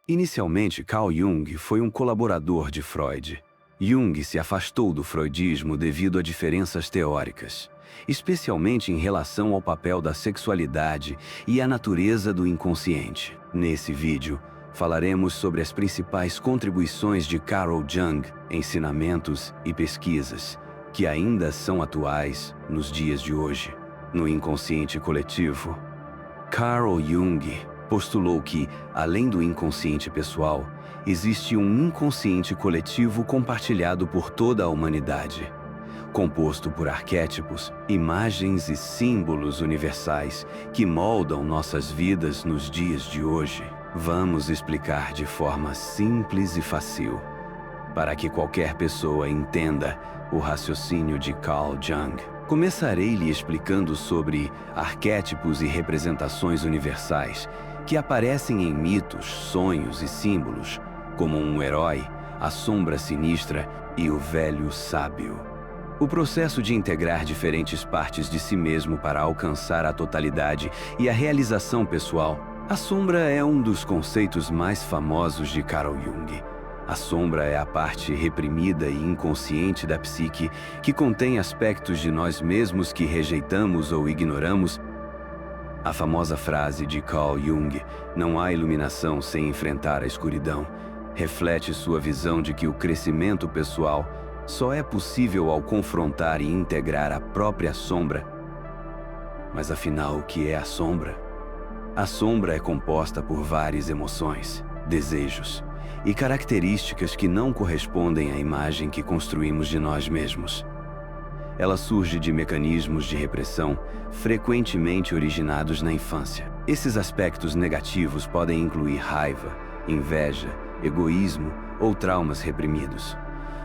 Inicialmente, Carl Jung foi um colaborador de Freud. Jung se afastou do freudismo devido a diferenças teóricas, especialmente em relação ao papel da sexualidade e à natureza do inconsciente. Nesse vídeo, falaremos sobre as principais contribuições de Carl Jung, ensinamentos e pesquisas, que ainda são atuais nos dias de hoje. No inconsciente coletivo, Carl Jung postulou que, além do inconsciente pessoal, existe um inconsciente coletivo compartilhado por toda a humanidade, composto por arquétipos, imagens e símbolos universais que moldam nossas vidas nos dias de hoje. Vamos explicar de forma simples e fácil, para que qualquer pessoa entenda o raciocínio de Carl Jung. Começarei lhe explicando sobre arquétipos e representações universais que aparecem em mitos, sonhos e símbolos, como um herói, a sombra sinistra e o velho sábio. O processo de integrar diferentes partes de si mesmo para alcançar a totalidade e a realização pessoal. A sombra é um dos conceitos mais famosos de Carl Jung. A sombra é a parte reprimida e inconsciente da psique que contém aspectos de nós mesmos que rejeitamos ou ignoramos. A famosa frase de Carl Jung, "Não há iluminação sem enfrentar a escuridão", reflete sua visão de que o crescimento pessoal só é possível ao confrontar e integrar a própria sombra. Mas afinal, o que é a sombra? A sombra é composta por várias emoções, desejos e características que não correspondem à imagem que construímos de nós mesmos. Ela surge de mecanismos de repressão frequentemente originados na infância. Esses aspectos negativos podem incluir raiva, inveja, egoísmo ou traumas reprimidos.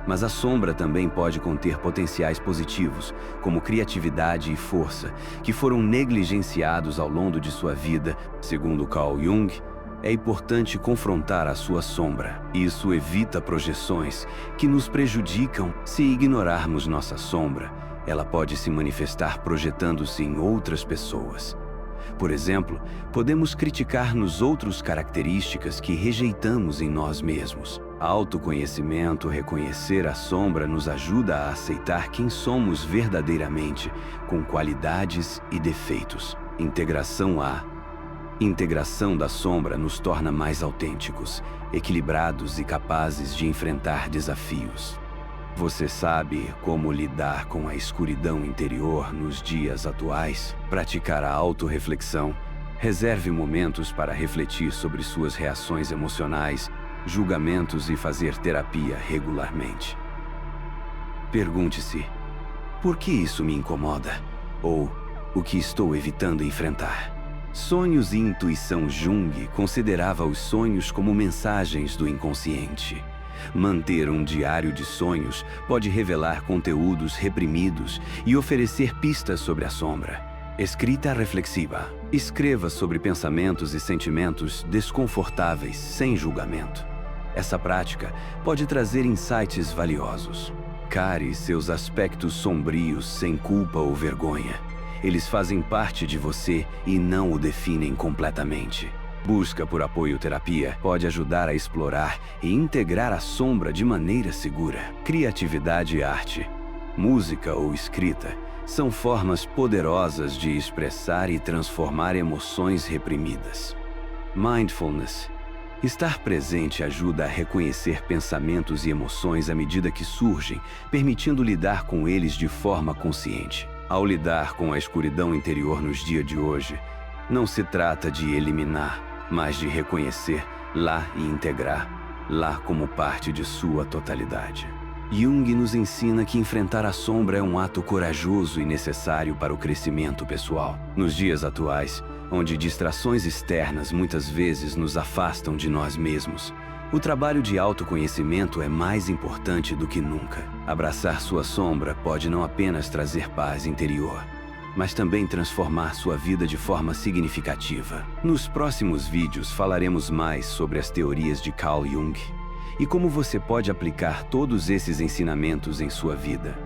Mas a sombra também pode conter potenciais positivos, como criatividade e força, que foram negligenciados ao longo de sua vida. Segundo Carl Jung, é importante confrontar a sua sombra. Isso evita projeções que nos prejudicam. Se ignorarmos nossa sombra, ela pode se manifestar projetando-se em outras pessoas. Por exemplo, podemos criticar nos outros características que rejeitamos em nós mesmos. Autoconhecimento, reconhecer a sombra nos ajuda a aceitar quem somos verdadeiramente, com qualidades e defeitos. Integração da sombra nos torna mais autênticos, equilibrados e capazes de enfrentar desafios. Você sabe como lidar com a escuridão interior nos dias atuais? Praticar a autorreflexão. Reserve momentos para refletir sobre suas reações emocionais, julgamentos e fazer terapia regularmente. Pergunte-se: por que isso me incomoda? Ou o que estou evitando enfrentar? Sonhos e intuição. Jung considerava os sonhos como mensagens do inconsciente. Manter um diário de sonhos pode revelar conteúdos reprimidos e oferecer pistas sobre a sombra. Escrita reflexiva. Escreva sobre pensamentos e sentimentos desconfortáveis sem julgamento. Essa prática pode trazer insights valiosos. Care seus aspectos sombrios sem culpa ou vergonha. Eles fazem parte de você e não o definem completamente. Busca por apoio terapia pode ajudar a explorar e integrar a sombra de maneira segura. Criatividade e arte, música ou escrita são formas poderosas de expressar e transformar emoções reprimidas. Mindfulness. Estar presente ajuda a reconhecer pensamentos e emoções à medida que surgem, permitindo lidar com eles de forma consciente. Ao lidar com a escuridão interior nos dias de hoje, não se trata de eliminar, mas de reconhecer lá e integrar lá como parte de sua totalidade. Jung nos ensina que enfrentar a sombra é um ato corajoso e necessário para o crescimento pessoal. Nos dias atuais, onde distrações externas muitas vezes nos afastam de nós mesmos, o trabalho de autoconhecimento é mais importante do que nunca. Abraçar sua sombra pode não apenas trazer paz interior, mas também transformar sua vida de forma significativa. Nos próximos vídeos falaremos mais sobre as teorias de Carl Jung e como você pode aplicar todos esses ensinamentos em sua vida.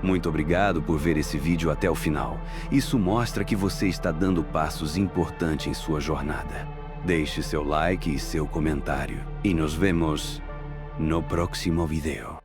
Muito obrigado por ver esse vídeo até o final. Isso mostra que você está dando passos importantes em sua jornada. Deixe seu like e seu comentário. E nos vemos no próximo vídeo.